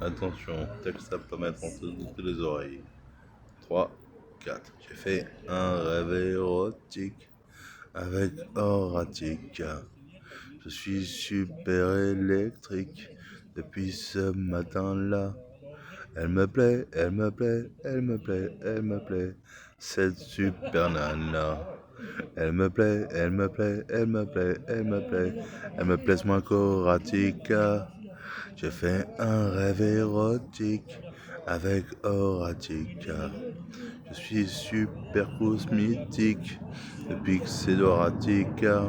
Attention, texte à pas mettre entre toutes les oreilles. 3, 4. J'ai fait un rêve érotique avec Horatica. Je suis super électrique depuis ce matin-là. Elle me plaît, elle me plaît, elle me plaît, elle me plaît. Cette super nana. Elle me plaît, elle me plaît, elle me plaît, elle me plaît. Elle me plaise moins qu'Horatica. J'ai fait un rêve érotique avec Horatica. Je suis super cosmétique depuis que c'est Horatica.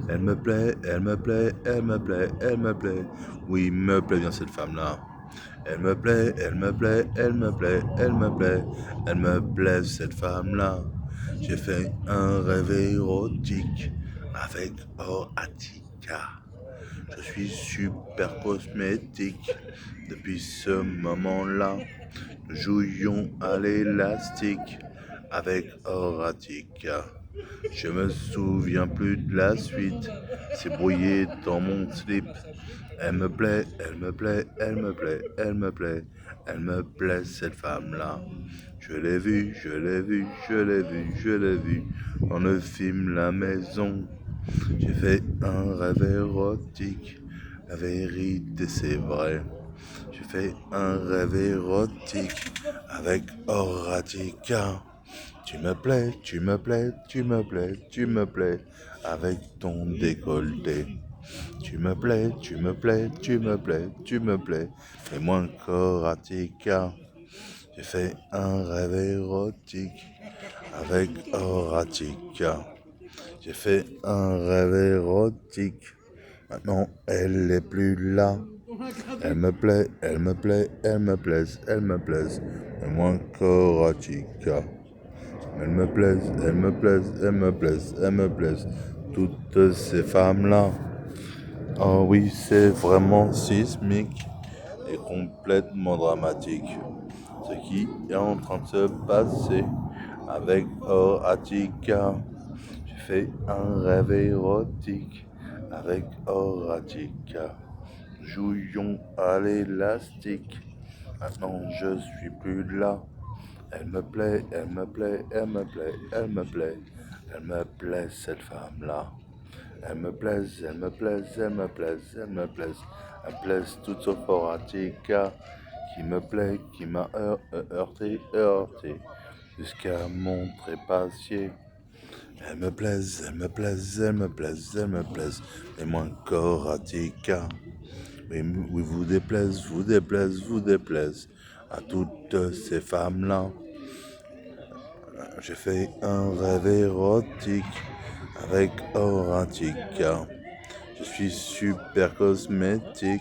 Elle me plaît, elle me plaît, elle me plaît, elle me plaît. Oui, me plaît bien cette femme-là. Elle me plaît, elle me plaît, elle me plaît, elle me plaît, elle me plaît cette femme-là. J'ai fait un rêve érotique avec Horatica. Je suis super cosmétique depuis ce moment-là. Nous jouions à l'élastique avec Horatica. Je me souviens plus de la suite. C'est brouillé dans mon slip. Elle me plaît, elle me plaît, elle me plaît, elle me plaît, elle me plaît cette femme-là. Je l'ai vue, je l'ai vue, je l'ai vue, je l'ai vue dans le film La Maison. J'ai fait un rêve érotique, la vérité c'est vrai. J'ai fait un rêve érotique avec Horatica. Tu me plais, tu me plais, tu me plais, tu me plais, avec ton décolleté. Tu me plais, tu me plais, tu me plais, tu me plais, et moins qu'Horatica. J'ai fait un rêve érotique avec Horatica. J'ai fait un rêve érotique. Maintenant, elle est plus là. Elle me plaît, elle me plaît, elle me plaise, elle me plaise, et moins qu'Horatica. Elle me plaise, elle me plaise, elle me plaise, elle me plaise. Toutes ces femmes-là. Oh oui, c'est vraiment sismique et complètement dramatique. Ce qui est en train de se passer avec Horatica. J'ai fait un rêve érotique avec Horatica. Jouions à l'élastique. Maintenant je suis plus là. Elle me plaît, elle me plaît, elle me plaît, elle me plaît. Elle me plaît cette femme-là. Elle me plaise, elle me plaise, elle me plaise, elle me plaise. Elle me plaise toute sauf Horatica. Qui me plaît, qui m'a heurté, heurté. Jusqu'à mon trépassier. Elle me plaise, elle me plaise, elle me plaise, elle me plaise. Et moins qu'Horatica. Oui, oui, vous déplaise, vous déplaise, vous déplaise. À toutes ces femmes-là. J'ai fait un rêve érotique avec Horatica. Je suis super cosmétique.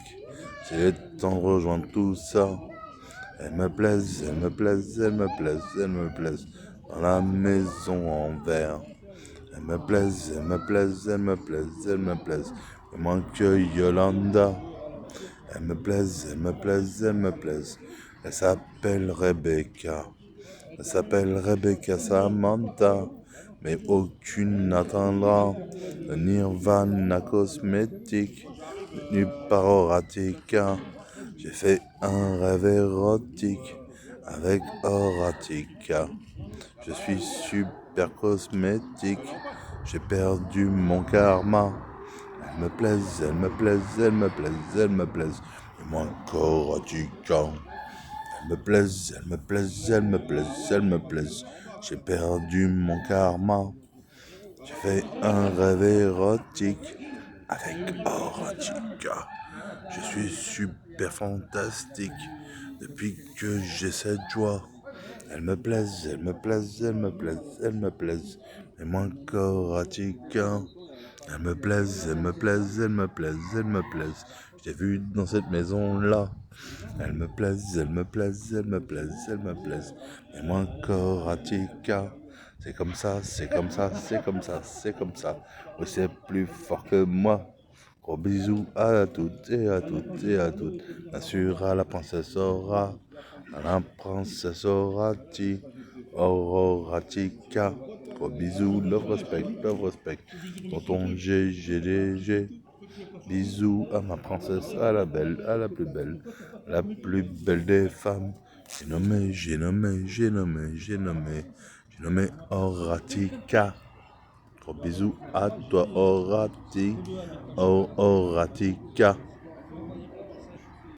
C'est le temps de rejoindre tout ça. Elle me plaise, elle me plaise, elle me plaise, elle me plaise. Dans la maison en verre. Elle me plaise, elle me plaise, elle me plaise, elle me plaise. Il manque que Yolanda. Elle me plaise, elle me plaise, elle me plaise. Elle s'appelle Rebecca. Elle s'appelle Rebecca Samantha. Mais aucune n'atteindra le Nirvana cosmétique nu par Horatica. J'ai fait un rêve érotique avec Horatica. Je suis super cosmétique. J'ai perdu mon karma. Elle me plaise, elle me plaise, elle me plaise, elle me plaise. Et moi encore Horatica. Elle me plaise, elle me plaise, elle me plaise, elle me plaise. J'ai perdu mon karma. J'ai fait un rêve érotique avec Horatica. Je suis super fantastique depuis que j'ai cette joie. Elle me plaise, elle me plaise, elle me plaise, elle me plaise. Et moi qu'Horatica. Elle me plaise, elle me plaise, elle me plaise, elle me plaise. Je t'ai vu dans cette maison-là. Elle me plaise, elle me plaise, elle me plaise, elle me plaise. Et moi Horatica. C'est comme ça, c'est comme ça, c'est comme ça, c'est comme ça. Oui, c'est plus fort que moi. Gros bisous à toutes et à toutes et à toutes. Bien sûr à la princesse Aura. À la princesse Horati. Horatica. Gros bisous, love respect, love respect. Tonton GGDG. Bisous à ma princesse, à la belle, à la plus belle des femmes. J'ai nommé Horatica. Gros bisous à toi, Horatica.